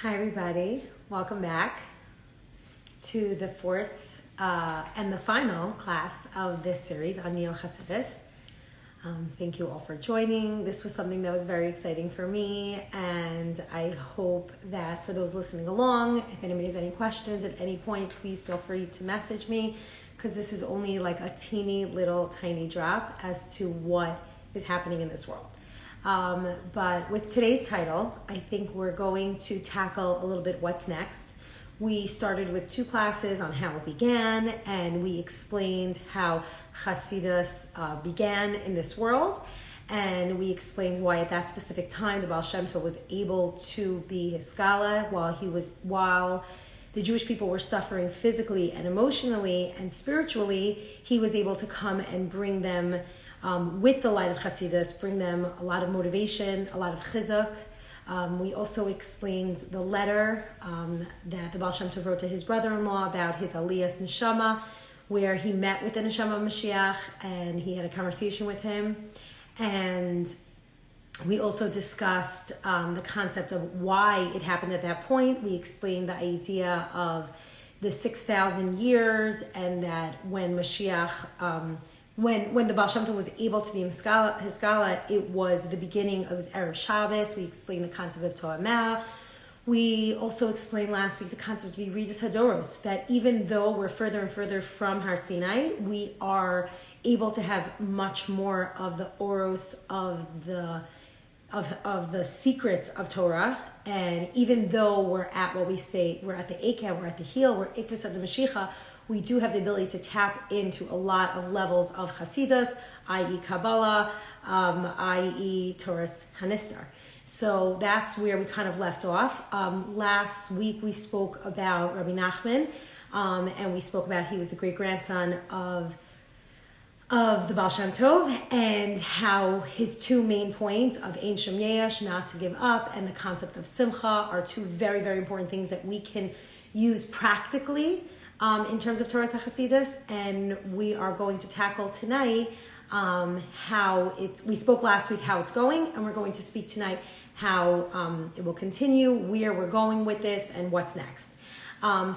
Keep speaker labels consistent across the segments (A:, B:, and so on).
A: Hi everybody, welcome back to the fourth and the final class of this series on Neo-Chassidus. Thank you all for joining. This was something that was very exciting for me, and I hope that for those listening along, if anybody has any questions at any point, please feel free to message me, because this is only like a teeny little tiny drop as to what is happening in this world. But with today's title, I think we're going to tackle a little bit what's next. We started with 2 classes on how it began, and we explained how Chassidus began in this world, and we explained why at that specific time the Baal Shem Tov was able to be his scholar while the Jewish people were suffering physically and emotionally and spiritually. He was able to come and bring them with the light of Chassidus, bring them a lot of motivation, a lot of chizuk. We also explained the letter that the Baal Shem Tov wrote to his brother-in-law about his Aliyas Neshama, where he met with the Neshama of Mashiach and he had a conversation with him. And we also discussed the concept of why it happened at that point. We explained the idea of the 6,000 years, and that when Mashiach when the Baal Shem Tov was able to be his scholar, it was the beginning of his Erev Shabbos. We explained the concept of Torah Mea. We also explained last week the concept of Yeridus Hadoros, that even though we're further and further from Har Sinai, we are able to have much more of the oros of the secrets of Torah. And even though we're at what we say, we're at the Ekev, we're at the heel, we're Ikvis of the Mashiach, we do have the ability to tap into a lot of levels of Chassidus, i.e. Kabbalah, i.e. Torah's Hanistar. So that's where we kind of left off. Last week we spoke about Rabbi Nachman, and we spoke about he was the great-grandson of the Baal Shem Tov, and how his 2 main points of Ein Shem Yesh, not to give up, and the concept of Simcha are 2 very, very important things that we can use practically in terms of Torah's Chassidus. And we are going to tackle tonight we spoke last week how it's going, and we're going to speak tonight how it will continue, where we're going with this, and what's next.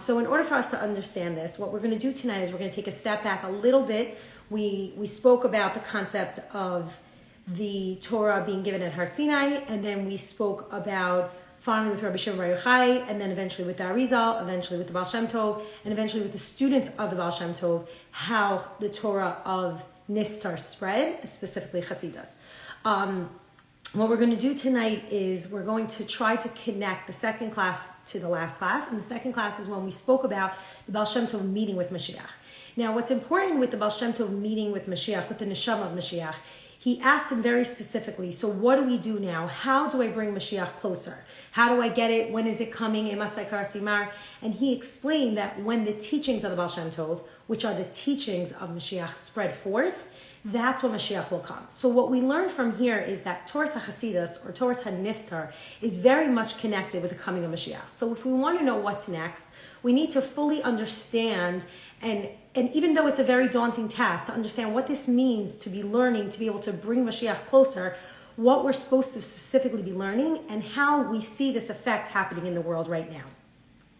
A: So in order for us to understand this, what we're going to do tonight is we're going to take a step back a little bit. We spoke about the concept of the Torah being given at Har Sinai, and then we spoke about finally with Rabbi Shimon Bar Yochai, and then eventually with the Arizal, eventually with the Baal Shem Tov, and eventually with the students of the Baal Shem Tov, how the Torah of Nistar spread, specifically Chassidus. What we're going to do tonight is we're going to try to connect the second class to the last class, and the second class is when we spoke about the Baal Shem Tov meeting with Mashiach. Now, what's important with the Baal Shem Tov meeting with Mashiach, with the Neshama of Mashiach, he asked him very specifically, so what do we do now? How do I bring Mashiach closer? How do I get it? When is it coming? And he explained that when the teachings of the Baal Shem Tov, which are the teachings of Mashiach, spread forth, that's when Mashiach will come. So what we learn from here is that Torah's HaChasidus, or Torah's HaNistar, is very much connected with the coming of Mashiach. So if we want to know what's next, we need to fully understand, and even though it's a very daunting task, to understand what this means to be learning, to be able to bring Mashiach closer, what we're supposed to specifically be learning, and how we see this effect happening in the world right now.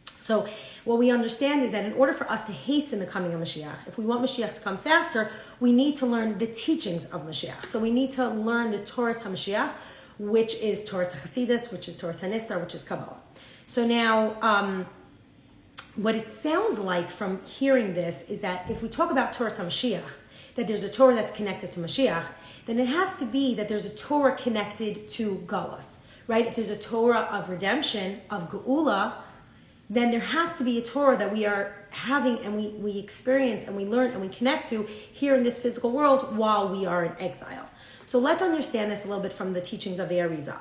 A: So what we understand is that in order for us to hasten the coming of Mashiach, if we want Mashiach to come faster, we need to learn the teachings of Mashiach. So we need to learn the Torah's HaMashiach, which is Torah's HaChasidus, which is Torah's HaNistar, which is Kabbalah. So now, what it sounds like from hearing this is that if we talk about Torah's HaMashiach, that there's a Torah that's connected to Mashiach, then it has to be that there's a Torah connected to Galus, right? If there's a Torah of redemption, of Geula, then there has to be a Torah that we are having and we experience and we learn and we connect to here in this physical world while we are in exile. So let's understand this a little bit from the teachings of the Arizal.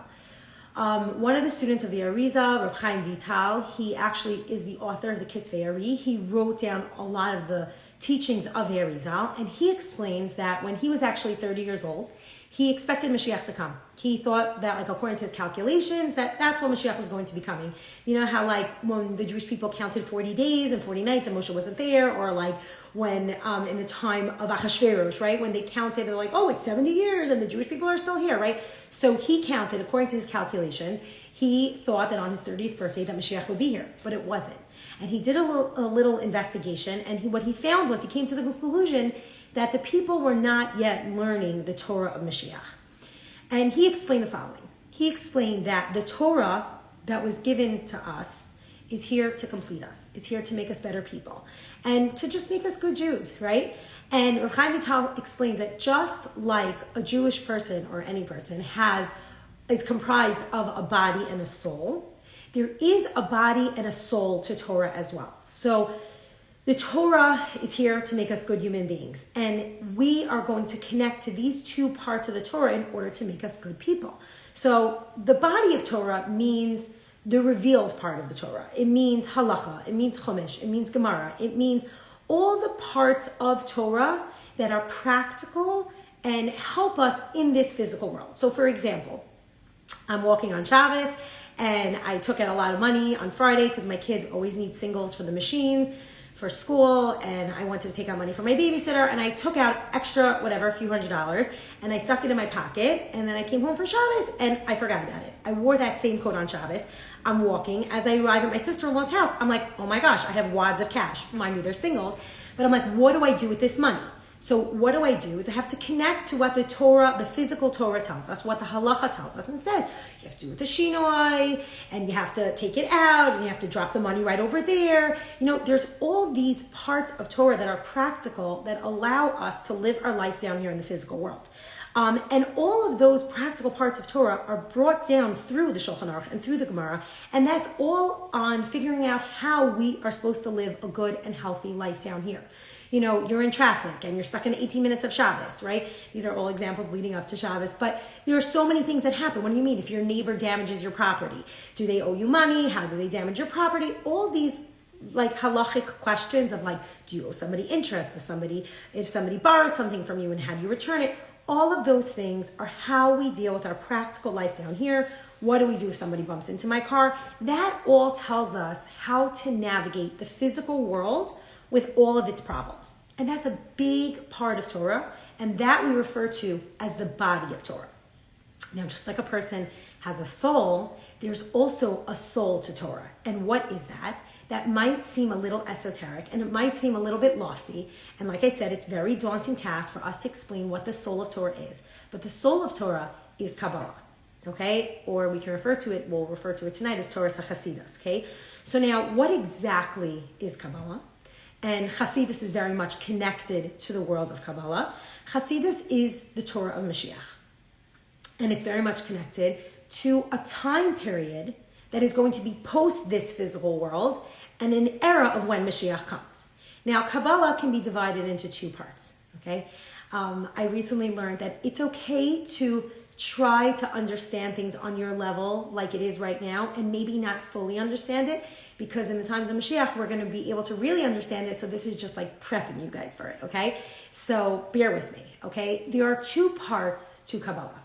A: One of the students of the Arizal, Reb Chaim Vital, he actually is the author of the Kisvei Ari. He wrote down a lot of the teachings of the Arizal, and he explains that when he was actually 30 years old, he expected Mashiach to come. He thought that, like, according to his calculations, that's when Mashiach was going to be coming. You know how, like, when the Jewish people counted 40 days and 40 nights and Moshe wasn't there, or like when in the time of Achashverosh, right? When they counted, they're like, oh, it's 70 years and the Jewish people are still here, right? So he counted, according to his calculations, He thought that on his 30th birthday that Mashiach would be here, but it wasn't. And he did a little investigation, and what he found was he came to the conclusion that the people were not yet learning the Torah of Mashiach. And he explained the following. He explained that the Torah that was given to us is here to complete us, is here to make us better people, and to just make us good Jews, right? And Rav Chaim Vital explains that just like a Jewish person or any person is comprised of a body and a soul, there is a body and a soul to Torah as well. So the Torah is here to make us good human beings, and we are going to connect to these two parts of the Torah in order to make us good people. So the body of Torah means the revealed part of the Torah. It means halacha, it means chumash, it means gemara, it means all the parts of Torah that are practical and help us in this physical world. So for example, I'm walking on Shabbos and I took out a lot of money on Friday because my kids always need singles for the machines for school, and I wanted to take out money for my babysitter, and I took out extra, whatever, a few $100s, and I stuck it in my pocket, and then I came home for Shabbos, and I forgot about it. I wore that same coat on Shabbos. I'm walking. As I arrive at my sister-in-law's house, I'm like, oh my gosh, I have wads of cash. Mind you, they're singles, but I'm like, what do I do with this money? So what do I do is I have to connect to what the Torah, the physical Torah tells us, what the halacha tells us, and says you have to do with the shinoi, and you have to take it out, and you have to drop the money right over there. You know, there's all these parts of Torah that are practical that allow us to live our life down here in the physical world. And all of those practical parts of Torah are brought down through the Shulchan Aruch and through the Gemara, and that's all on figuring out how we are supposed to live a good and healthy life down here. You know, you're in traffic and you're stuck in 18 minutes of Shabbos, right? These are all examples leading up to Shabbos, but there are so many things that happen. What do you mean? If your neighbor damages your property, do they owe you money? How do they damage your property? All these like halachic questions of like, do you owe somebody interest? If somebody borrows something from you, and how do you return it? All of those things are how we deal with our practical life down here. What do we do if somebody bumps into my car? That all tells us how to navigate the physical world with all of its problems. And that's a big part of Torah, and that we refer to as the body of Torah. Now, just like a person has a soul, there's also a soul to Torah. And what is that? That might seem a little esoteric, and it might seem a little bit lofty. And like I said, it's a very daunting task for us to explain what the soul of Torah is. But the soul of Torah is Kabbalah, okay? Or we can we'll refer to it tonight as Torah Chassidus, okay? So now, what exactly is Kabbalah? And Chassidus is very much connected to the world of Kabbalah. Chassidus is the Torah of Mashiach. And it's very much connected to a time period that is going to be post this physical world and an era of when Mashiach comes. Now, Kabbalah can be divided into two parts, okay? I recently learned that it's okay to try to understand things on your level like it is right now and maybe not fully understand it, because in the times of Mashiach, we're going to be able to really understand it. So this is just like prepping you guys for it, okay? So bear with me, okay? There are two parts to Kabbalah.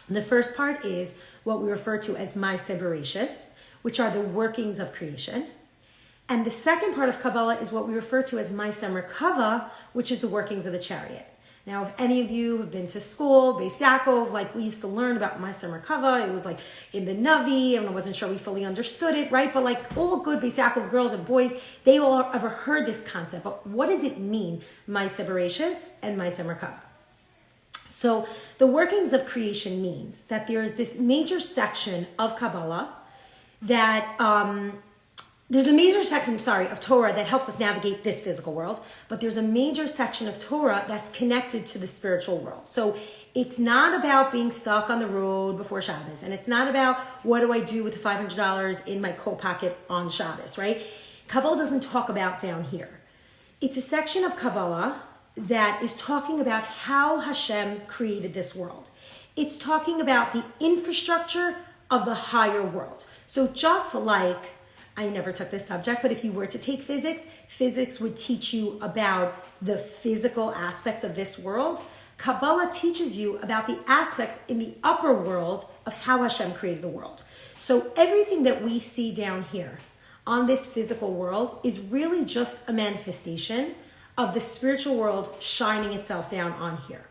A: The first part is what we refer to as Ma'aseh Bereshis, which are the workings of creation. And the second part of Kabbalah is what we refer to as Ma'aseh Merkava, which is the workings of the chariot. Now, if any of you have been to school, Beis Yaakov, like we used to learn about Ma'aseh Merkava, it was like in the Navi, and I wasn't sure we fully understood it, right? But like all good Beis Yaakov girls and boys, they all ever heard this concept. But what does it mean, Ma'aseh Bereshis and Ma'aseh Merkava? So the workings of creation means that there is this major section of Kabbalah that there's a major section, of Torah that helps us navigate this physical world, but there's a major section of Torah that's connected to the spiritual world. So it's not about being stuck on the road before Shabbos, and it's not about what do I do with the $500 in my coat pocket on Shabbos, right? Kabbalah doesn't talk about down here. It's a section of Kabbalah that is talking about how Hashem created this world. It's talking about the infrastructure of the higher world. So just like, I never took this subject, but if you were to take physics, physics would teach you about the physical aspects of this world. Kabbalah teaches you about the aspects in the upper world of how Hashem created the world. So everything that we see down here on this physical world is really just a manifestation of the spiritual world shining itself down on here.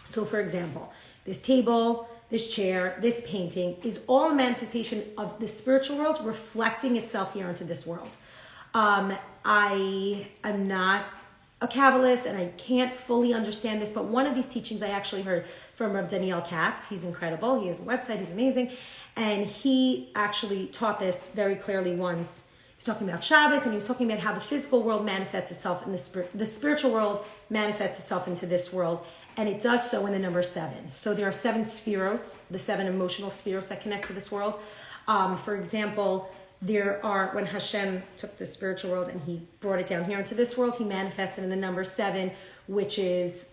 A: So for example, this table, this chair, this painting is all a manifestation of the spiritual world reflecting itself here into this world. I am not a Kabbalist and I can't fully understand this, but one of these teachings I actually heard from Rav Daniel Katz. He's incredible. He has a website. He's amazing. And he actually taught this very clearly once. He was talking about Shabbos, and he was talking about how the physical world manifests itself in the spiritual world manifests itself into this world. And it does so in the number 7. So there are 7 spheros, the 7 emotional spheros that connect to this world. For example, there are, when Hashem took the spiritual world and he brought it down here into this world, he manifested in the number 7, which is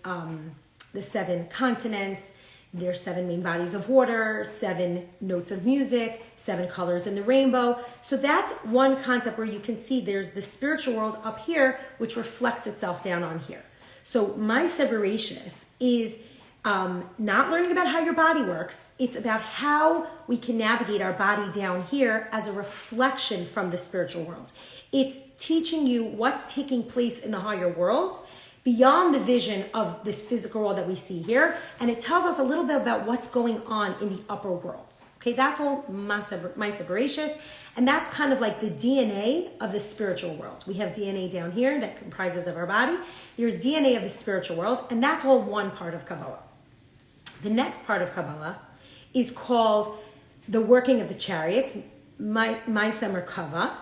A: the 7 continents. There's 7 main bodies of water, 7 notes of music, 7 colors in the rainbow. So that's one concept where you can see there's the spiritual world up here, which reflects itself down on here. So my separatist is not learning about how your body works. It's about how we can navigate our body down here as a reflection from the spiritual world. It's teaching you what's taking place in the higher world beyond the vision of this physical world that we see here. And it tells us a little bit about what's going on in the upper worlds. Okay, that's all my separatist. And that's kind of like the DNA of the spiritual world. We have DNA down here that comprises of our body. There's DNA of the spiritual world, and that's all one part of Kabbalah. The next part of Kabbalah is called the working of the chariots, Ma'aseh Merkava.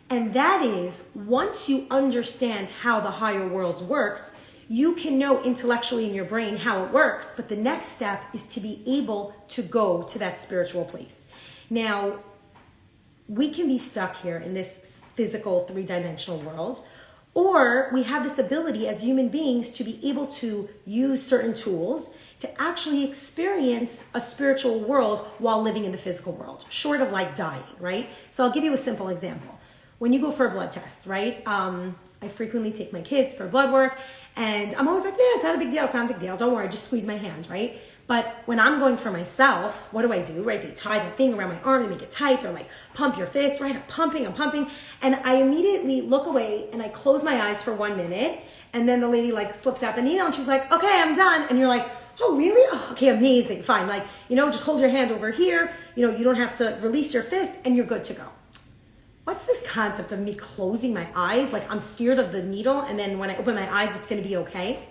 A: And that is, once you understand how the higher worlds works, you can know intellectually in your brain how it works, but the next step is to be able to go to that spiritual place. Now, we can be stuck here in this physical 3-dimensional world, or we have this ability as human beings to be able to use certain tools to actually experience a spiritual world while living in the physical world, short of like dying, right? So I'll give you a simple example. When you go for a blood test, right? I frequently take my kids for blood work, and I'm always like, yeah, it's not a big deal, it's not a big deal. Don't worry, just squeeze my hand, right? But when I'm going for myself, what do I do, right? They tie the thing around my arm and make it tight. They're like, pump your fist, right? I'm pumping. And I immediately look away and I close my eyes for 1 minute. And then the lady like slips out the needle and she's like, okay, I'm done. And you're like, oh, really? Oh, okay, amazing, fine. Like, just hold your hand over here. You don't have to release your fist and you're good to go. What's this concept of me closing my eyes? Like I'm scared of the needle and then when I open my eyes, it's going to be okay.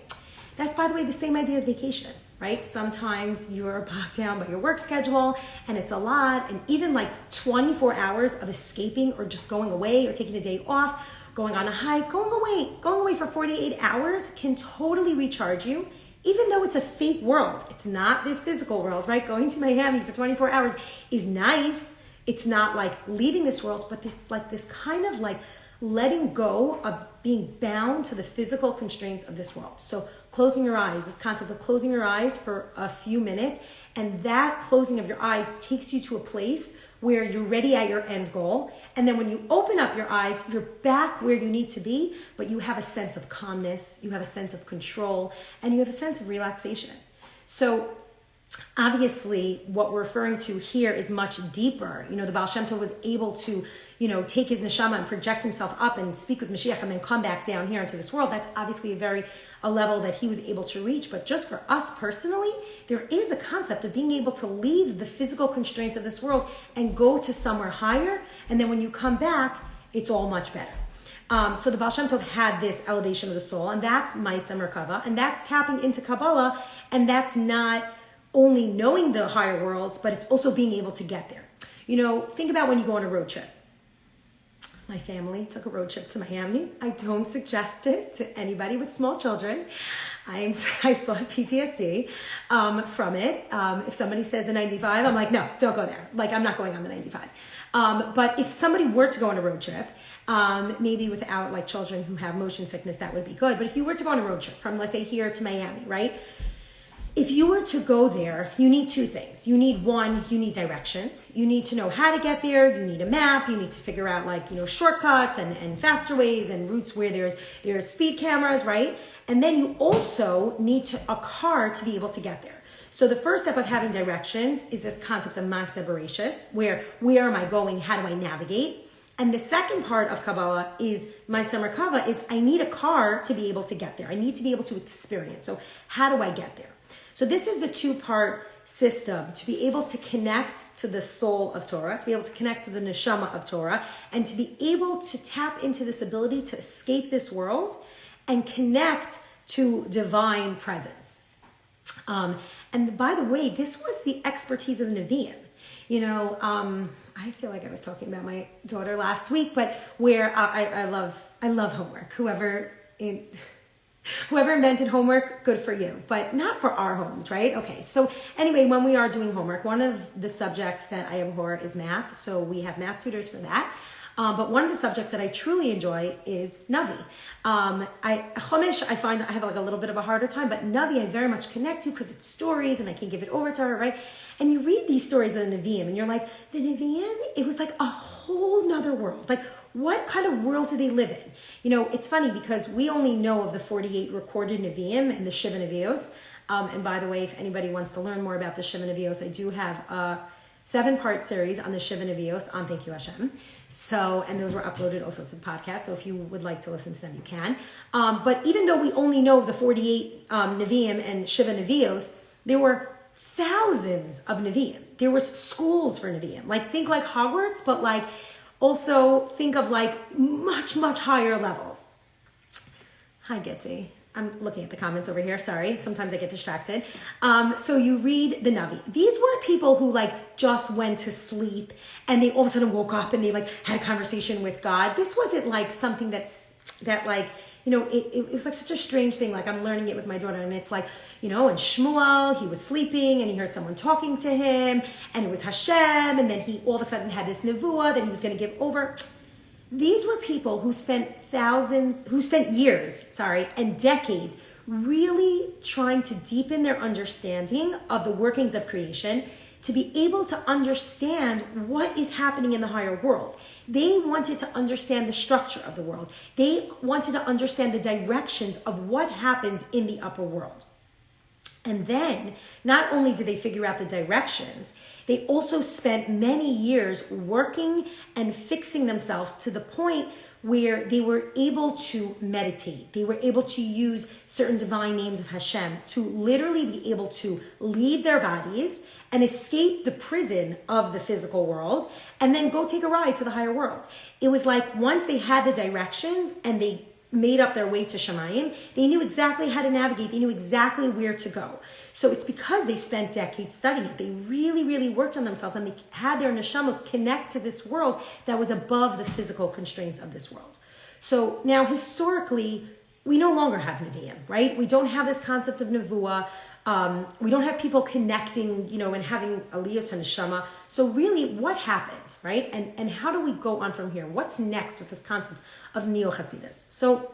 A: That's, by the way, the same idea as vacation, right? Sometimes you're bogged down by your work schedule and it's a lot. And even like 24 hours of escaping or just going away or taking a day off, going on a hike, going away for 48 hours can totally recharge you. Even though it's a fake world, it's not this physical world, right? Going to Miami for 24 hours is nice. It's not like leaving this world, but this kind of like letting go of being bound to the physical constraints of this world. So closing your eyes, this concept of closing your eyes for a few minutes, and that closing of your eyes takes you to a place where you're ready at your end goal. And then when you open up your eyes, you're back where you need to be, but you have a sense of calmness, you have a sense of control, and you have a sense of relaxation. So obviously what we're referring to here is much deeper. The Baal Shem Tov was able to, take his neshama and project himself up and speak with Mashiach and then come back down here into this world. That's obviously a level that he was able to reach. But just for us personally, there is a concept of being able to leave the physical constraints of this world and go to somewhere higher. And then when you come back, it's all much better. So the Baal Shem Tov had this elevation of the soul, and that's Ma'aseh Merkava, and that's tapping into Kabbalah, and that's not only knowing the higher worlds, but it's also being able to get there. Think about when you go on a road trip. My family took a road trip to Miami. I don't suggest it to anybody with small children. I still have PTSD from it. If somebody says the 95, I'm like, no, don't go there. Like, I'm not going on the 95. But if somebody were to go on a road trip, maybe without like children who have motion sickness, that would be good. But if you were to go on a road trip from, let's say, here to Miami, right? If you were to go there, you need 2 things. You need directions. You need to know how to get there. You need a map. You need to figure out shortcuts and faster ways and routes where there's speed cameras, right? And then you also need a car to be able to get there. So the first step of having directions is this concept of Ma'aseh Bereshis, where am I going? How do I navigate? And the second part of Kabbalah is Ma'aseh Merkava is I need a car to be able to get there. I need to be able to experience. So how do I get there? So this is the two-part system to be able to connect to the soul of Torah, to be able to connect to the neshama of Torah, and to be able to tap into this ability to escape this world and connect to divine presence. And by the way, this was the expertise of the Nevi'im. I feel like I was talking about my daughter last week, but where I love homework. Whoever invented homework, good for you, but not for our homes, right? Okay, so anyway, when we are doing homework, one of the subjects that I abhor is math, so we have math tutors for that. But one of the subjects that I truly enjoy is Navi. Chumash, I find that I have like a little bit of a harder time, but Navi I very much connect to because it's stories and I can give it over to her, right? And you read these stories of the Nevi'im and you're like, the Nevi'im, it was like a whole nother world. Like, what kind of world do they live in? It's funny because we only know of the 48 recorded Nevi'im and the Shiva Nevi'os. And by the way, if anybody wants to learn more about the Shiva Nevi'os, I do have a 7-part series on the Shiva Nevi'os on Thank You Hashem. And those were uploaded also to the podcast. So if you would like to listen to them, you can. But even though we only know of the 48 Nevi'im and Shiva Nevi'os, there were thousands of Nevi'im. There was schools for Nevi'im. Think like Hogwarts, but also think of much, much higher levels. Hi, Getty. I'm looking at the comments over here. Sorry. Sometimes I get distracted. So you read the Navi. These weren't people who just went to sleep and they all of a sudden woke up and they had a conversation with God. This wasn't something it was such a strange thing. I'm learning it with my daughter and it's and Shmuel, he was sleeping and he heard someone talking to him and it was Hashem. And then he all of a sudden had this nevuah that he was going to give over. These were people who spent years and decades really trying to deepen their understanding of the workings of creation to be able to understand what is happening in the higher worlds. They wanted to understand the structure of the world. They wanted to understand the directions of what happens in the upper world. And then, not only did they figure out the directions, they also spent many years working and fixing themselves to the point where they were able to meditate. They were able to use certain divine names of Hashem to literally be able to leave their bodies and escape the prison of the physical world and then go take a ride to the higher worlds. It was once they had the directions and they made up their way to Shemayim, they knew exactly how to navigate. They knew exactly where to go. So it's because they spent decades studying it. They really, really worked on themselves and they had their neshamos connect to this world that was above the physical constraints of this world. So now historically, we no longer have Nevi'im, right? We don't have this concept of Nevuah. We don't have people connecting, and having aliyos and neshama. So really, what happened, right? And how do we go on from here? What's next with this concept of Neo-Chassidus? So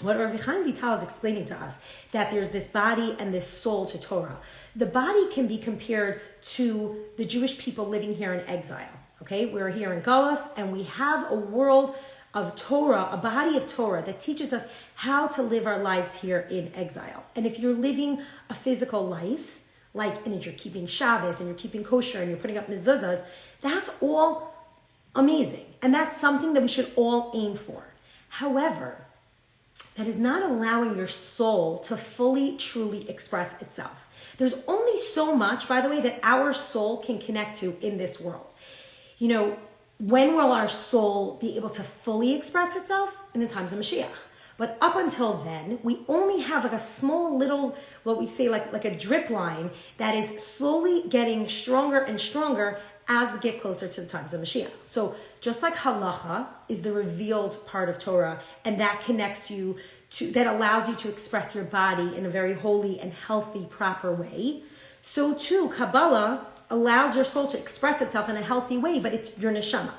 A: what Rabbi Chaim Vital is explaining to us, that there's this body and this soul to Torah. The body can be compared to the Jewish people living here in exile, okay? We're here in Galus, and we have a world of Torah, a body of Torah that teaches us how to live our lives here in exile. And if you're living a physical life, and you're keeping Shabbos and you're keeping kosher and you're putting up mezuzahs, that's all amazing. And that's something that we should all aim for. However, that is not allowing your soul to fully, truly express itself. There's only so much, by the way, that our soul can connect to in this world. When will our soul be able to fully express itself? In the times of Mashiach. But up until then, we only have a small little, what we say like a drip line that is slowly getting stronger and stronger as we get closer to the times of Mashiach. So just like halacha is the revealed part of Torah, and that connects you to, that allows you to express your body in a very holy and healthy, proper way, so too Kabbalah allows your soul to express itself in a healthy way, but it's your neshama.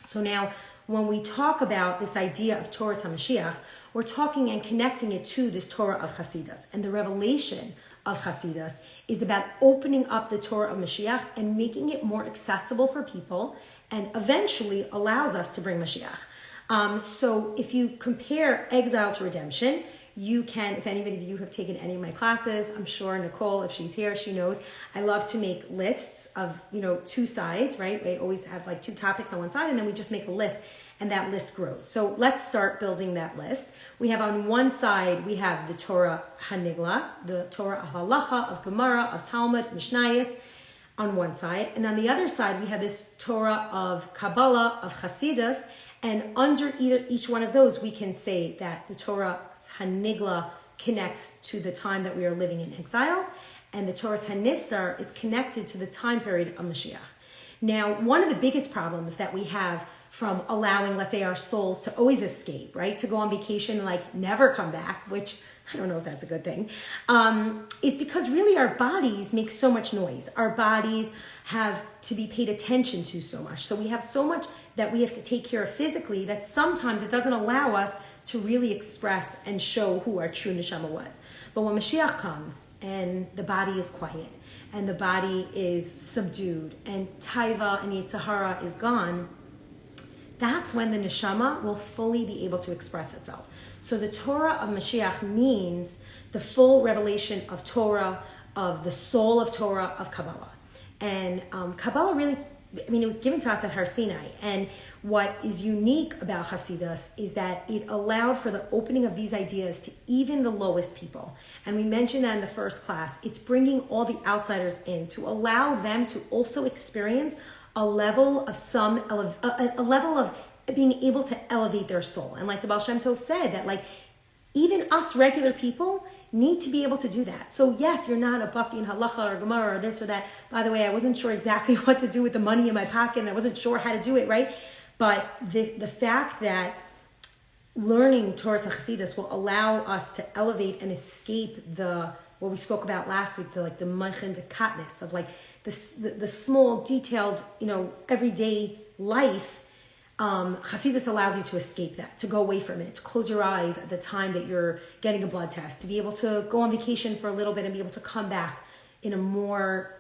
A: So now, when we talk about this idea of Torah HaMashiach, we're talking and connecting it to this Torah of Chassidus. And the revelation of Chassidus is about opening up the Torah of Mashiach and making it more accessible for people, and eventually allows us to bring Mashiach. So if you compare exile to redemption, you can, if anybody of you have taken any of my classes, I'm sure Nicole, if she's here, she knows, I love to make lists of, two sides, right? They always have 2 topics on one side, and then we just make a list. and that list grows. So let's start building that list. We have on one side, we have the Torah Hanigla, the Torah of Halacha, of Gemara, of Talmud, Mishnayos, on one side. And on the other side, we have this Torah of Kabbalah, of Chassidus, and under each one of those, we can say that the Torah Hanigla connects to the time that we are living in exile, and the Torah Hanistar is connected to the time period of Mashiach. Now, one of the biggest problems that we have from allowing, let's say, our souls to always escape, right? To go on vacation and like never come back, which I don't know if that's a good thing, is because really our bodies make so much noise. Our bodies have to be paid attention to so much. So we have so much that we have to take care of physically that sometimes it doesn't allow us to really express and show who our true neshama was. But when Mashiach comes and the body is quiet and the body is subdued and Taiva and Yitzhahara is gone, that's when the neshama will fully be able to express itself. So the Torah of Mashiach means the full revelation of Torah, of the soul of Torah, of Kabbalah. And Kabbalah really, it was given to us at Har Sinai. And what is unique about Chassidus is that it allowed for the opening of these ideas to even the lowest people. And we mentioned that in the first class. It's bringing all the outsiders in to allow them to also experience a level of being able to elevate their soul. And like the Baal Shem Tov said, that like even us regular people need to be able to do that. So yes, you're not a baki in halacha or gemara or this or that. By the way, I wasn't sure exactly what to do with the money in my pocket and I wasn't sure how to do it, right? But the fact that learning Torah Chassidus will allow us to elevate and escape what we spoke about last week, the manchin dekatness of like the small, detailed, everyday life. Chassidus allows you to escape that, to go away from it, to close your eyes at the time that you're getting a blood test, to be able to go on vacation for a little bit and be able to come back in a more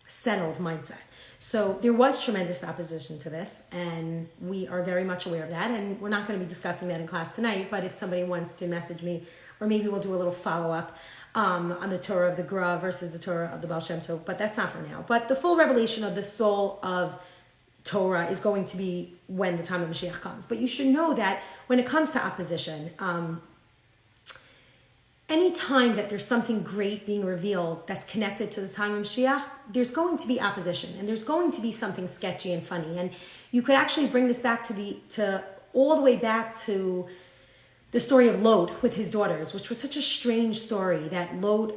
A: settled mindset. So there was tremendous opposition to this, and we are very much aware of that, and we're not going to be discussing that in class tonight, but if somebody wants to message me, or maybe we'll do a little follow-up on the Torah of the Gra versus the Torah of the Baal Shem Tov, but that's not for now. But the full revelation of the soul of Torah is going to be when the time of Mashiach comes. But you should know that when it comes to opposition, any time that there's something great being revealed that's connected to the time of Mashiach, there's going to be opposition and there's going to be something sketchy and funny. And you could actually bring this back to all the way back to the story of Lot with his daughters, which was such a strange story that Lot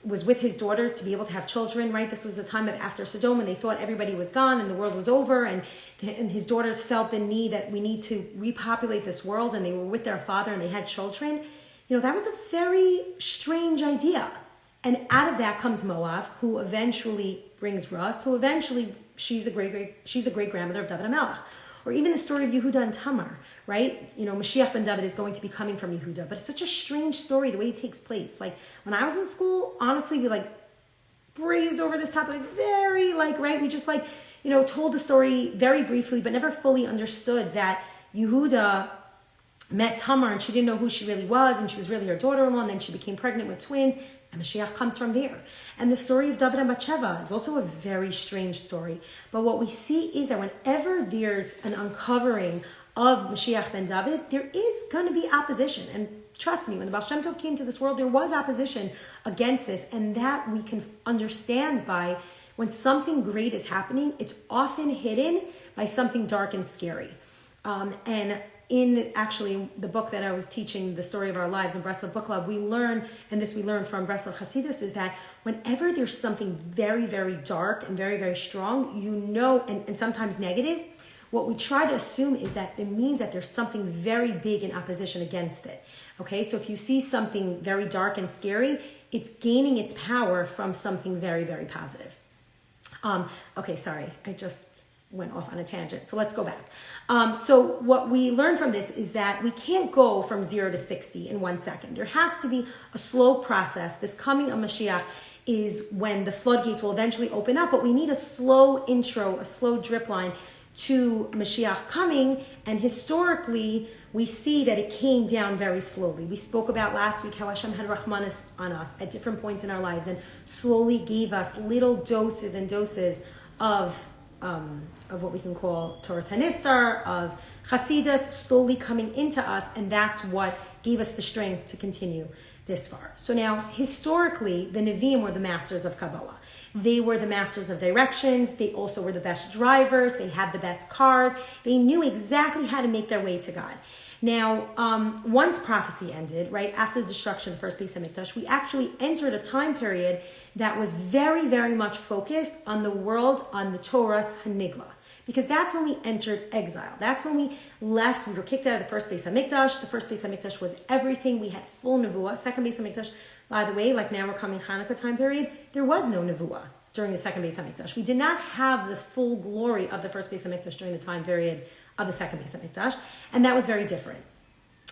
A: was with his daughters to be able to have children, right? This was the time of after Sodom and they thought everybody was gone and the world was over, and his daughters felt the need that we need to repopulate this world, and they were with their father and they had children. That was a very strange idea. And out of that comes Moab, who eventually brings Rus, who eventually she's the great grandmother of David HaMelech. Or even the story of Yehuda and Tamar, right? Mashiach ben David is going to be coming from Yehuda, but it's such a strange story the way it takes place. Like when I was in school, honestly, we brazed over this topic, very right? We just told the story very briefly, but never fully understood that Yehuda met Tamar and she didn't know who she really was, and she was really her daughter-in-law, and then she became pregnant with twins, and Mashiach comes from there. And the story of David and Bathsheba is also a very strange story. But what we see is that whenever there's an uncovering of Mashiach ben David, there is going to be opposition. And trust me, when the Baal Shem Tov came to this world, there was opposition against this. And that we can understand by when something great is happening, it's often hidden by something dark and scary. And in actually the book that I was teaching, The Story of Our Lives in Breslov Book Club, we learn from Breslov Chassidus, is that whenever there's something very, very dark and very, very strong, and sometimes negative, what we try to assume is that it means that there's something very big in opposition against it. Okay, so if you see something very dark and scary, it's gaining its power from something very, very positive. Okay, sorry, I just went off on a tangent. So let's go back. So what we learn from this is that we can't go from 0 to 60 in 1 second. There has to be a slow process. This coming of Mashiach is when the floodgates will eventually open up, but we need a slow intro, a slow drip line to Mashiach coming. And historically, we see that it came down very slowly. We spoke about last week how Hashem had Rahmanas on us at different points in our lives and slowly gave us little doses and doses of what we can call Torah's Hanistar, of Chassidus slowly coming into us, and that's what gave us the strength to continue this far. So now, historically, the Nevi'im were the masters of Kabbalah. They were the masters of directions. They also were the best drivers. They had the best cars. They knew exactly how to make their way to God. Now, once prophecy ended, right, after the destruction of the first Beis HaMikdash, we actually entered a time period that was very, very much focused on the world, on the Torah's Hanigla. Because that's when we entered exile. That's when we left. We were kicked out of the first Beis HaMikdash. The first Beis HaMikdash was everything. We had full Nevuah. Second Beis HaMikdash, by the way, like now we're coming Hanukkah time period, there was no Nevuah during the second Beis HaMikdash. We did not have the full glory of the first Beis HaMikdash during the time period of the second Beis HaMikdash, and that was very different.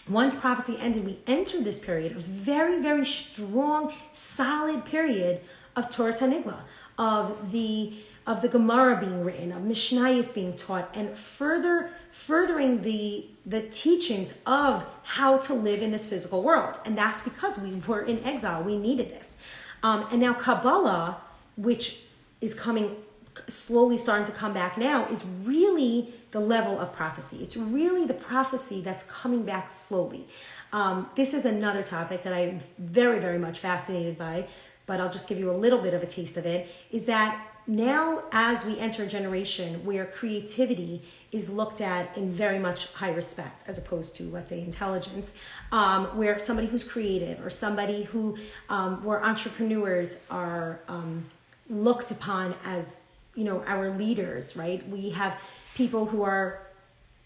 A: Once prophecy ended, we entered this period, a very, very strong, solid period of Torah's Hanigla, of the Gemara being written, of Mishnayos being taught, and furthering the teachings of how to live in this physical world. And that's because we were in exile. We needed this. And now Kabbalah, which is slowly starting to come back now, is really the level of prophecy. It's really the prophecy that's coming back slowly. This is another topic that I'm very, very much fascinated by, but I'll just give you a little bit of a taste of it, is that now as we enter a generation where creativity is looked at in very much high respect, as opposed to, let's say, intelligence, where somebody who's creative or somebody who, where entrepreneurs are looked upon as, our leaders, right? We have people who are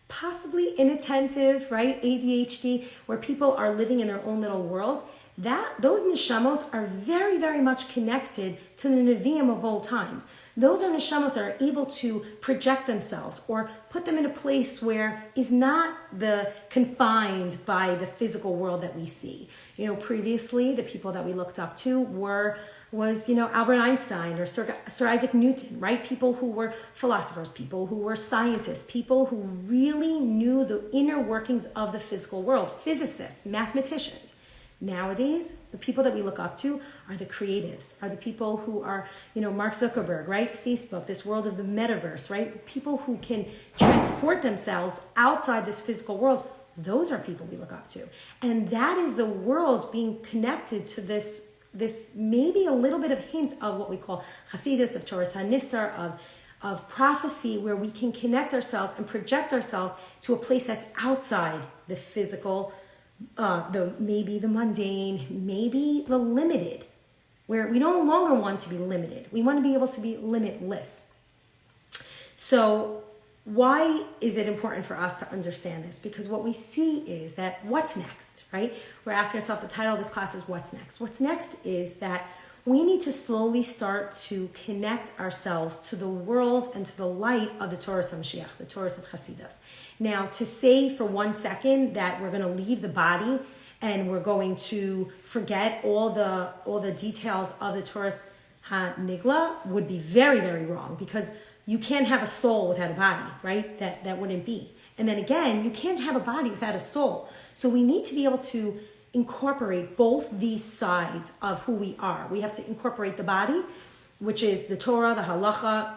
A: possibly inattentive, right? ADHD, where people are living in their own little worlds. Those neshamos are very, very much connected to the Nevi'im of old times. Those are neshamos that are able to project themselves or put them in a place where is not confined by the physical world that we see. Previously, the people that we looked up to was Albert Einstein or Sir Isaac Newton, right? People who were philosophers, people who were scientists, people who really knew the inner workings of the physical world, physicists, mathematicians. Nowadays, the people that we look up to are the creatives, are the people who are, Mark Zuckerberg, right? Facebook, this world of the metaverse, right? People who can transport themselves outside this physical world. Those are people we look up to. And that is the world being connected to this maybe a little bit of hint of what we call Chassidus, of Torah's Hanistar, of prophecy, where we can connect ourselves and project ourselves to a place that's outside the physical, maybe the mundane, maybe the limited, where we no longer want to be limited. We want to be able to be limitless. So why is it important for us to understand this? Because what we see is that what's next, right? We're asking ourselves, the title of this class is What's Next? What's next is that we need to slowly start to connect ourselves to the world and to the light of the Torah's HaMashiach, the Torah's of Chassidus. Now, to say for 1 second that we're going to leave the body and we're going to forget all the details of the Torah's HaNigla would be very, very wrong, because you can't have a soul without a body, right? That wouldn't be. And then again, you can't have a body without a soul. So we need to be able to incorporate both these sides of who we are. We have to incorporate the body, which is the Torah, the Halacha,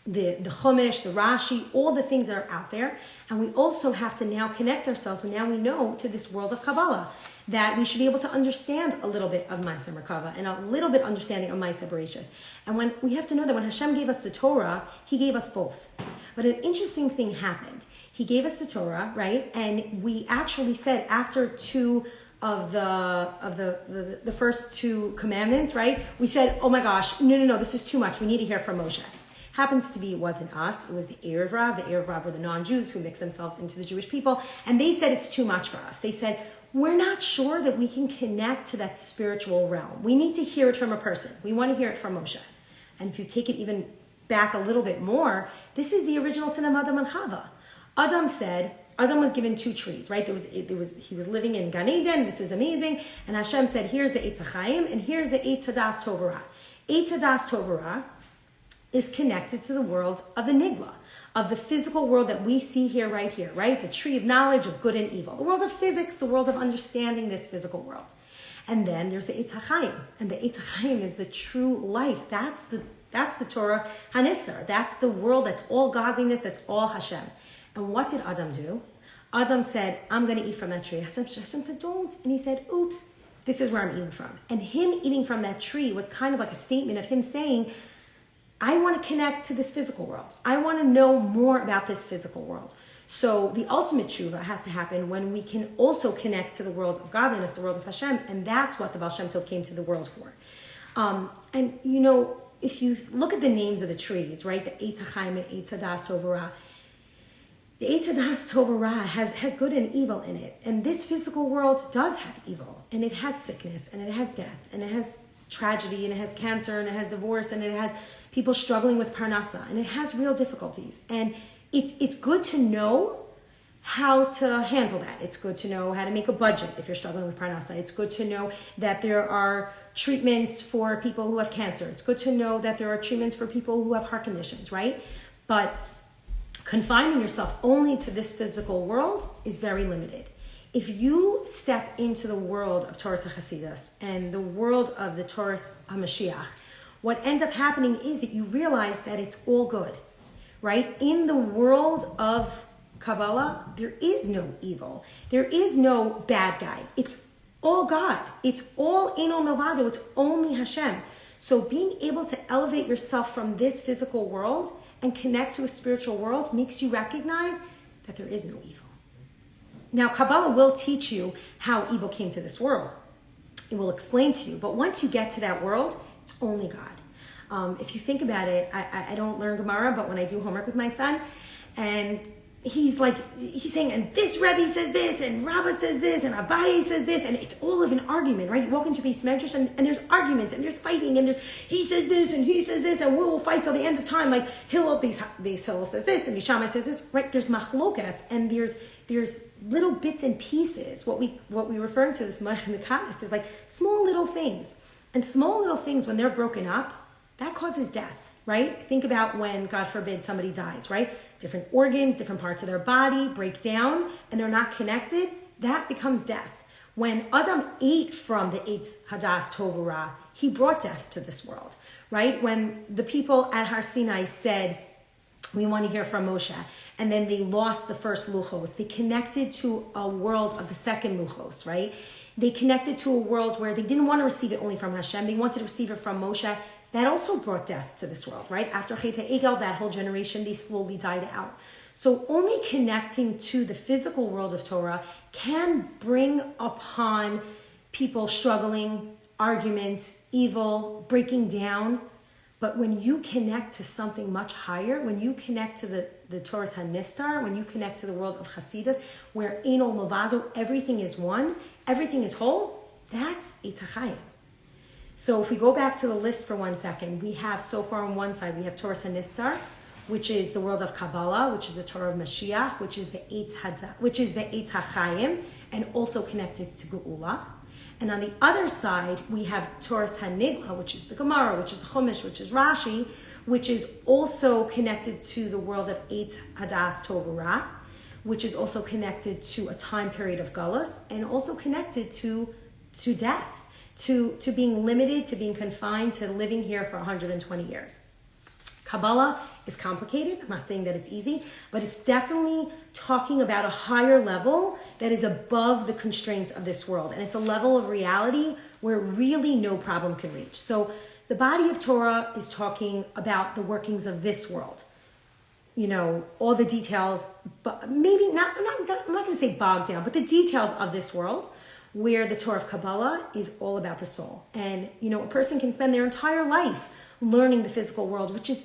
A: the Chumash, the Rashi, all the things that are out there. And we also have to now connect ourselves, and now we know, to this world of Kabbalah, that we should be able to understand a little bit of Ma'aseh Merkava and a little bit understanding of Ma'aseh Bereshis. And when we have to know that when Hashem gave us the Torah, He gave us both. But an interesting thing happened. He gave us the Torah, right? And we actually said, after two of the first two commandments, right? We said, oh my gosh, no, this is too much. We need to hear from Moshe. Happens to be, it wasn't us. It was the Erev Rav. The Erev Rav were the non-Jews who mixed themselves into the Jewish people. And they said it's too much for us. They said, we're not sure that we can connect to that spiritual realm. We need to hear it from a person. We want to hear it from Moshe. And if you take it even back a little bit more, this is the original sin of Adam and Chava. Adam was given 2 trees, right? He was living in Gan Eden. This is amazing. And Hashem said, here's the Eitz HaChaim and here's the Eitz Hadas Tovara. Eitz Hadas Tovara is connected to the world of the Nigla, of the physical world that we see right here, right? The tree of knowledge of good and evil, the world of physics, the world of understanding this physical world. And then there's the Eitz HaChaim, and the Eitz HaChaim is the true life. That's That's the Torah Hanistar. That's the world. That's all godliness. That's all Hashem. And what did Adam do? Adam said, I'm going to eat from that tree. Hashem said, don't. And he said, oops, this is where I'm eating from. And him eating from that tree was kind of like a statement of him saying, I want to connect to this physical world. I want to know more about this physical world. So the ultimate tshuva has to happen when we can also connect to the world of godliness, the world of Hashem, and that's what the Baal Shem Tov came to the world for. And you know, if you look at the names of the trees, right, the Eitz HaChaim and Eitz HaDas Tov Ra, the Eitz HaDas Tov Ra has good and evil in it, and this physical world does have evil, and it has sickness, and it has death, and it has tragedy, and it has cancer, and it has divorce, and it has people struggling with parnasa, and it has real difficulties, and it's good to know how to handle that. It's good to know how to make a budget if you're struggling with parnasa. It's good to know that there are treatments for people who have cancer. It's good to know that there are treatments for people who have heart conditions, right? But confining yourself only to this physical world is very limited. If you step into the world of Torah Chassidus and the world of the Torah HaMashiach, what ends up happening is that you realize that it's all good, right? In the world of Kabbalah, there is no evil. There is no bad guy. It's all God. It's all Eino Milvado. It's only Hashem. So being able to elevate yourself from this physical world and connect to a spiritual world makes you recognize that there is no evil. Now, Kabbalah will teach you how evil came to this world. It will explain to you. But once you get to that world, it's only God. If you think about it, I don't learn Gemara, but when I do homework with my son, and he's saying, and this Rebbe says this, and Rabbah says this, and Abaye says this, and it's all of an argument, right? You walk into Beis Medrash, and there's arguments, and there's fighting, and he says this, and he says this, and we will fight till the end of time. Like Hillel, Beis Hillel says this, and Shammai says this, right? There's machlokas, and there's little bits and pieces. What we refer to as machlokas is like small little things, and small little things when they're broken up, that causes death, right? Think about when, God forbid, somebody dies, right? Different organs, different parts of their body break down and they're not connected, that becomes death. When Adam ate from the Eitz HaDas Tov Ra, he brought death to this world, right? When the people at Har Sinai said, we want to hear from Moshe, and then they lost the first luchos, they connected to a world of the second luchos, right? They connected to a world where they didn't want to receive it only from Hashem, they wanted to receive it from Moshe. That also brought death to this world, right? After Chet HaEgel, that whole generation, they slowly died out. So only connecting to the physical world of Torah can bring upon people struggling, arguments, evil, breaking down. But when you connect to something much higher, when you connect to the Torah's Hanistar, when you connect to the world of Chassidus, where Eino Milvado, everything is one, everything is whole, that's Eitz HaChaim. So if we go back to the list for 1 second, we have so far on one side, we have Torah Hanistar, which is the world of Kabbalah, which is the Torah of Mashiach, which is the Eitz HaChaim, and also connected to Geula. And on the other side, we have Torah Hanigla, which is the Gemara, which is the Chumash, which is Rashi, which is also connected to the world of Eitz HaDas Tov Ra, which is also connected to a time period of Galus, and also connected to death. To being limited, to being confined, to living here for 120 years. Kabbalah is complicated. I'm not saying that it's easy, but it's definitely talking about a higher level that is above the constraints of this world. And it's a level of reality where really no problem can reach. So the body of Torah is talking about the workings of this world. You know, all the details, but maybe not, I'm not going to say bogged down, but the details of this world, where the Torah of Kabbalah is all about the soul. And, you know, a person can spend their entire life learning the physical world, which is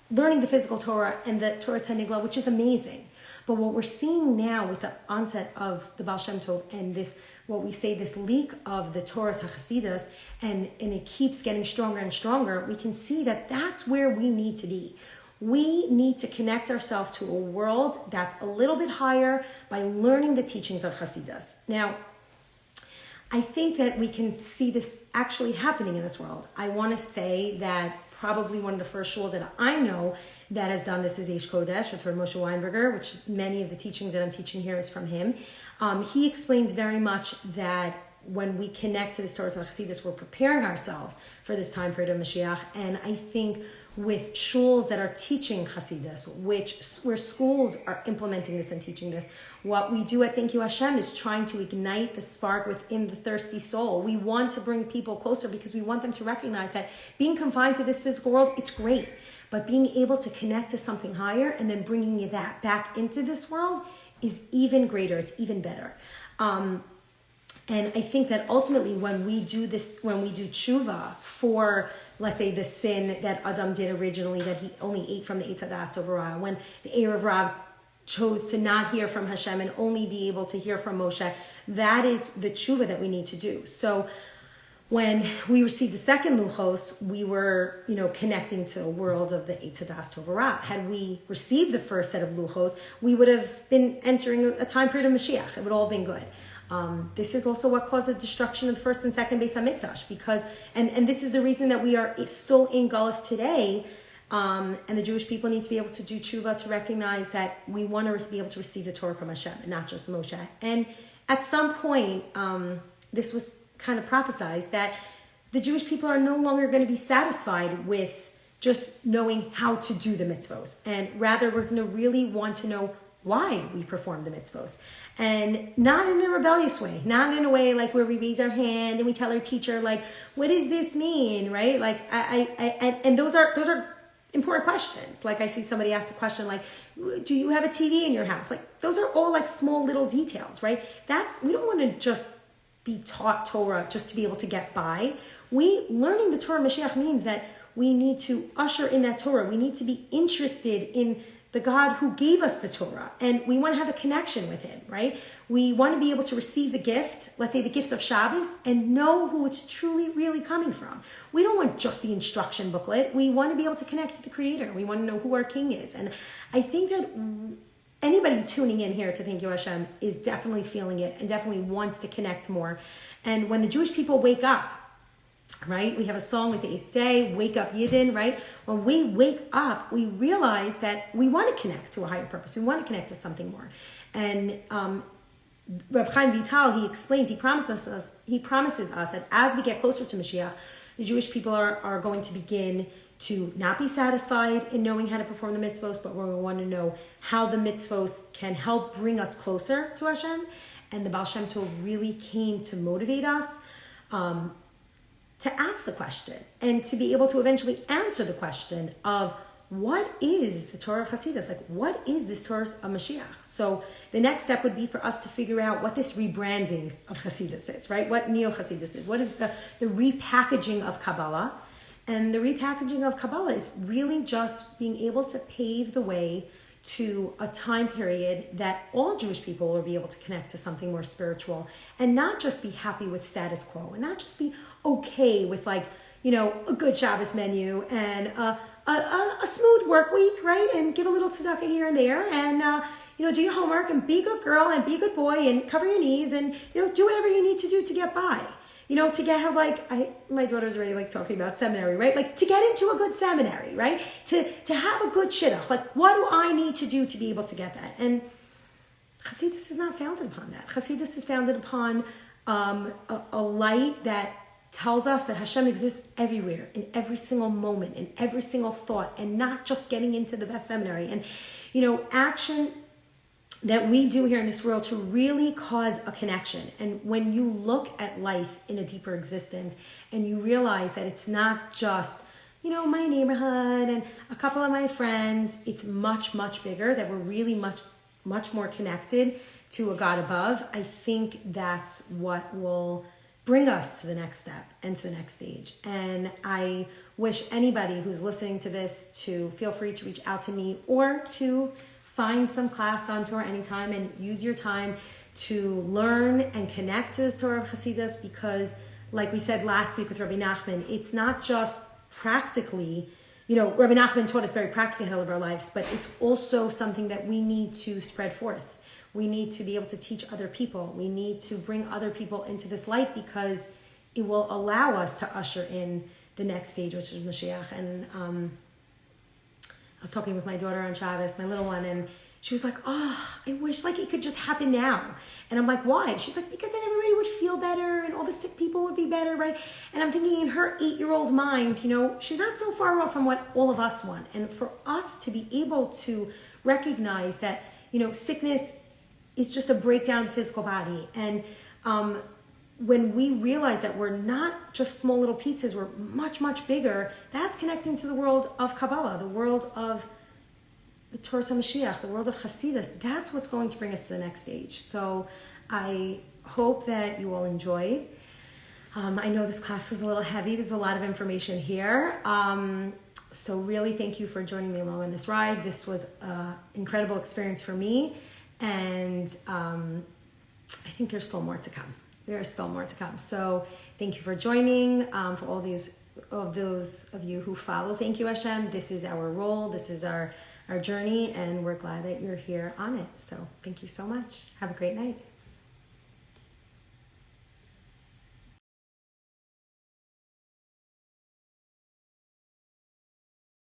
A: learning the physical Torah and the Torah's Hanigla, which is amazing. But what we're seeing now with the onset of the Baal Shem Tov and this, what we say, this leak of the Torah's HaChassidus, and it keeps getting stronger and stronger, we can see that that's where we need to be. We need to connect ourselves to a world that's a little bit higher by learning the teachings of Chassidus. Now, I think that we can see this actually happening in this world. I want to say that probably one of the first shuls that I know that has done this is Eish Kodesh with Rav Moshe Weinberger, which many of the teachings that I'm teaching here is from him. He explains very much that when we connect to this Torah of Chassidus, we're preparing ourselves for this time period of Mashiach. And I think with shuls that are teaching Chassidus, where schools are implementing this and teaching this. What we do at Thank You Hashem is trying to ignite the spark within the thirsty soul. We want to bring people closer because we want them to recognize that being confined to this physical world, it's great. But being able to connect to something higher and then bringing that back into this world is even greater. It's even better. And I think that ultimately when we do tshuva for, let's say, the sin that Adam did originally, that he only ate from the Eitz Hadas Tov Ra, when the Erev Rav chose to not hear from Hashem and only be able to hear from Moshe, that is the tshuva that we need to do. So when we received the second luchos, we were, connecting to a world of the Eitz Hadas Tov Ra. Had we received the first set of luchos, we would have been entering a time period of Mashiach. It would all been good. This is also what caused the destruction of the first and second Beis Hamikdash, because, and this is the reason that we are still in Galus today, and the Jewish people need to be able to do tshuva to recognize that we want to be able to receive the Torah from Hashem and not just Moshe. And at some point, this was kind of prophesized that the Jewish people are no longer going to be satisfied with just knowing how to do the mitzvos, and rather we're going to really want to know why we perform the mitzvos. And not in a rebellious way, not in a way like where we raise our hand and we tell our teacher, like, what does this mean, right? Like, and those are important questions. Like, I see somebody ask the question, like, do you have a TV in your house? Like, those are all like small little details, right? We don't want to just be taught Torah just to be able to get by. Learning the Torah Mashiach means that we need to usher in that Torah. We need to be interested in the God who gave us the Torah, and we want to have a connection with him, right? We want to be able to receive the gift, let's say the gift of Shabbos, and know who it's truly, really coming from. We don't want just the instruction booklet. We want to be able to connect to the Creator. We want to know who our King is. And I think that anybody tuning in here to Thank You Hashem is definitely feeling it and definitely wants to connect more. And when the Jewish people wake up, right? We have a song with the 8th day, Wake Up Yidden, right? When we wake up, we realize that we want to connect to a higher purpose. We want to connect to something more. And Reb Chaim Vital, he explains, he promises us that as we get closer to Mashiach, the Jewish people are going to begin to not be satisfied in knowing how to perform the mitzvos, but we want to know how the mitzvos can help bring us closer to Hashem. And the Baal Shem Tov really came to motivate us to ask the question and to be able to eventually answer the question of what is the Torah of Chassidus? Like, what is this Torah of Mashiach? So the next step would be for us to figure out what this rebranding of Chassidus is, right? What Neo-Chassidus is. What is the repackaging of Kabbalah? And the repackaging of Kabbalah is really just being able to pave the way to a time period that all Jewish people will be able to connect to something more spiritual and not just be happy with status quo and not just be okay with, like, a good Shabbos menu and a smooth work week, right? And give a little tzedakah here and there and, do your homework and be a good girl and be a good boy and cover your knees and, do whatever you need to do to get by. To get my daughter's already talking about seminary, right? Like, to get into a good seminary, right? To have a good shidduch. Like, what do I need to do to be able to get that? And Chassidus is not founded upon that. Chassidus is founded upon a light that tells us that Hashem exists everywhere, in every single moment, in every single thought, and not just getting into the best seminary. And, action that we do here in this world to really cause a connection. And when you look at life in a deeper existence and you realize that it's not just, my neighborhood and a couple of my friends, it's much, much bigger, that we're really much, much more connected to a God above. I think that's what will bring us to the next step and to the next stage. And I wish anybody who's listening to this to feel free to reach out to me or to find some class on Torah anytime and use your time to learn and connect to this Torah of Chassidus, because like we said last week with Rabbi Nachman, it's not just practically, Rabbi Nachman taught us very practically how to live our lives, but it's also something that we need to spread forth. We need to be able to teach other people. We need to bring other people into this light because it will allow us to usher in the next stage, which is Mashiach. And I was talking with my daughter on Shabbos, my little one, and she was like, oh, I wish like it could just happen now. And I'm like, why? She's like, because then everybody would feel better and all the sick people would be better, right? And I'm thinking in her 8-year-old mind, you know, she's not so far off from what all of us want. And for us to be able to recognize that, you know, sickness is just a breakdown of the physical body. And when we realize that we're not just small little pieces, we're much, much bigger, that's connecting to the world of Kabbalah, the world of the Torah HaMashiach, the world of Chassidus. That's what's going to bring us to the next stage. So I hope that you all enjoyed. I know this class was a little heavy. There's a lot of information here. So really thank you for joining me along on this ride. This was an incredible experience for me. And I think there's still more to come. There's still more to come. So thank you for joining. For all those of you who follow, thank you, Hashem. This is our role. This is our journey, and we're glad that you're here on it. So thank you so much. Have a great night.